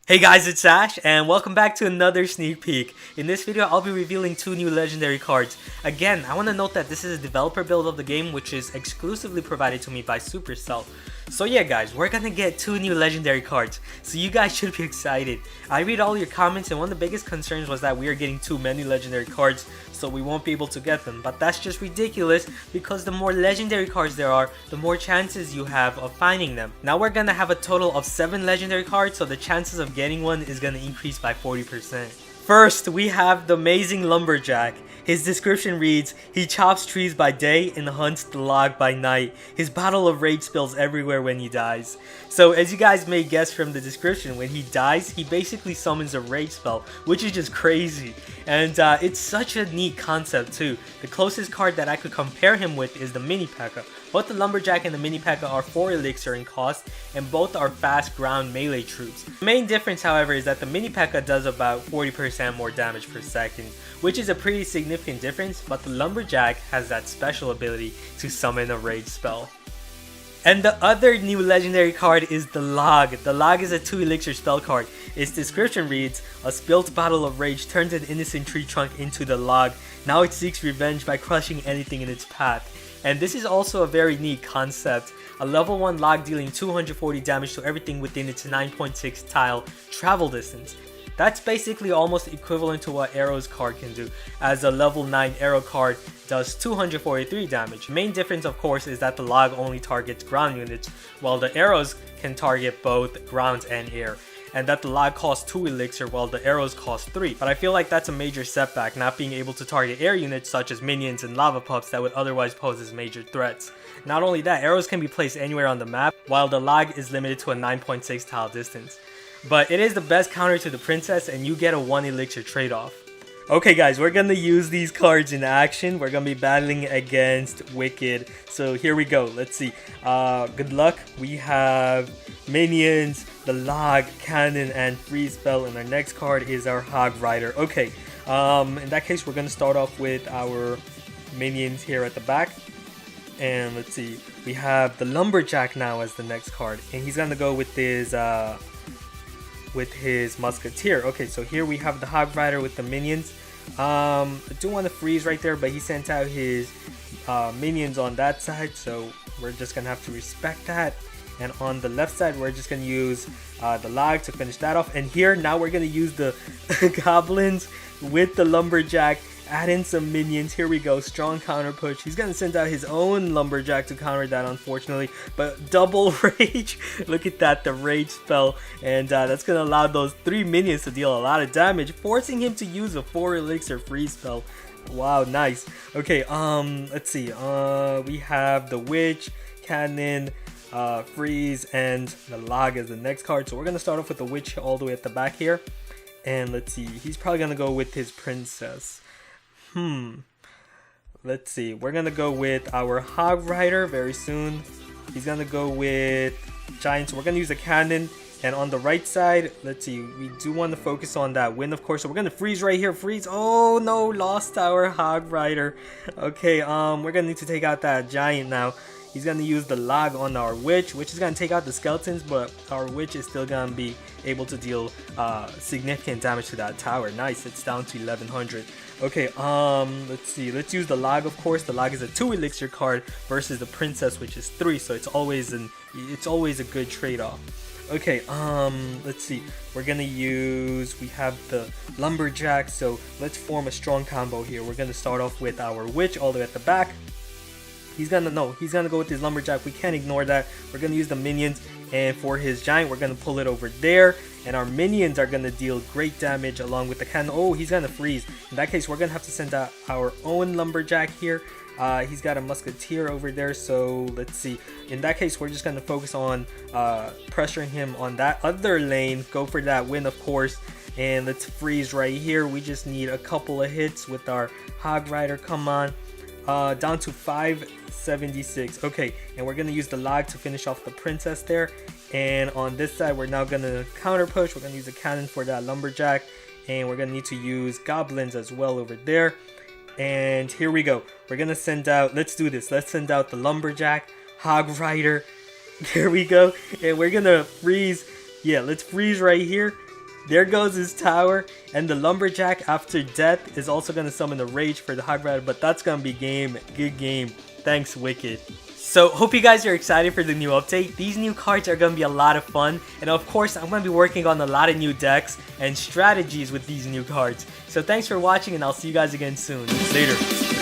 Hey guys, it's Ash, and welcome back to another sneak peek. In this video, I'll be revealing two new legendary cards. Again, I want to note that this is a developer build of the game, which is exclusively provided to me by Supercell. So yeah guys, we're gonna get two new legendary cards, so you guys should be excited. I read all your comments, and one of the biggest concerns was that we are getting too many legendary cards, so we won't be able to get them. But that's just ridiculous, because the more legendary cards there are, the more chances you have of finding them. Now we're gonna have a total of 7 legendary cards, so the chances of getting one is gonna increase by 40%. First, we have the amazing Lumberjack. His description reads, he chops trees by day and hunts the log by night. His battle of rage spills everywhere when he dies. So as you guys may guess from the description, when he dies, he basically summons a rage spell, which is just crazy. And it's such a neat concept too. The closest card that I could compare him with is the Mini P.E.K.K.A. Both the Lumberjack and the Mini P.E.K.K.A. are 4 elixir in cost, and both are fast ground melee troops. The main difference, however, is that the Mini P.E.K.K.A. does about 40% more damage per second, which is a pretty significant difference, but the Lumberjack has that special ability to summon a rage spell. And the other new legendary card is the Log. The Log is a 2 elixir spell card. Its description reads, a spilt bottle of rage turns an innocent tree trunk into the log. Now it seeks revenge by crushing anything in its path. And this is also a very neat concept. A level 1 log dealing 240 damage to everything within its 9.6 tile travel distance. That's basically almost equivalent to what Arrow's card can do, as a level 9 Arrow card does 243 damage. Main difference, of course, is that the log only targets ground units, while the Arrows can target both ground and air. And that the log costs 2 elixir while the arrows cost 3. But I feel like that's a major setback, not being able to target air units such as minions and lava pups that would otherwise pose as major threats. Not only that, arrows can be placed anywhere on the map, while the log is limited to a 9.6 tile distance. But it is the best counter to the princess, and you get a 1 elixir trade-off. Okay guys, we're gonna use these cards in action. We're gonna be battling against Wicked. So here we go. Let's see. Good luck. We have minions, the log, cannon, and freeze spell. And our next card is our Hog Rider. Okay. In that case, we're gonna start off with our minions here at the back. And let's see. We have the Lumberjack now as the next card, and he's gonna go with his musketeer. Okay, so here we have the Hog Rider with the minions. I do want to freeze right there, but he sent out his minions on that side, so we're just gonna have to respect that. And on the left side, we're just gonna use the log to finish that off. And here now we're gonna use the goblins with the Lumberjack. Add in some minions. Here we go. Strong counter push. He's gonna send out his own Lumberjack to counter that, unfortunately. But double rage. Look at that, the rage spell. And that's gonna allow those 3 minions to deal a lot of damage, forcing him to use a 4 elixir freeze spell. Wow, nice. Okay, let's see. We have the witch, cannon, freeze, and the log as the next card. So we're gonna start off with the witch all the way at the back here. And let's see. He's probably gonna go with his princess. Let's see. We're gonna go with our Hog Rider very soon. He's gonna go with giant. So we're gonna use a cannon. And on the right side, let's see. We do want to focus on that wind, of course. So we're gonna freeze right here. Freeze. Oh no, lost our Hog Rider. Okay. We're gonna need to take out that giant now. He's gonna use the log on our witch, which is gonna take out the skeletons, but our witch is still gonna be able to deal significant damage to that tower. Nice, it's down to 1100. Okay, let's see. Let's use the log, of course. The log is a 2 elixir card versus the princess, which is 3, so it's always a good trade-off. Okay, let's see. We're gonna use, we have the Lumberjack, so let's form a strong combo here. We're gonna start off with our witch all the way at the back. He's gonna go with his Lumberjack. We can't ignore that. We're gonna use the minions, and for his giant, we're gonna pull it over there. And our minions are gonna deal great damage along with the cannon. Oh, he's gonna freeze. In that case, we're gonna have to send out our own Lumberjack here. He's got a musketeer over there, so let's see. In that case, we're just gonna focus on pressuring him on that other lane. Go for that win, of course. And let's freeze right here. We just need a couple of hits with our Hog Rider. Come on. Down to 576. Okay, and we're gonna use the log to finish off the princess there. And on this side, we're now gonna counter push. We're gonna use a cannon for that Lumberjack, and we're gonna need to use goblins as well over there. And here we go. We're gonna send out, let's do this. Let's send out the Lumberjack, Hog Rider. There we go. And we're gonna freeze. Yeah, let's freeze right here. There goes his tower, and the Lumberjack after death is also going to summon the Rage for the hybrid, but that's going to be game. Good game. Thanks, Wicked. So, hope you guys are excited for the new update. These new cards are going to be a lot of fun, and of course, I'm going to be working on a lot of new decks and strategies with these new cards. So, thanks for watching, and I'll see you guys again soon. Later.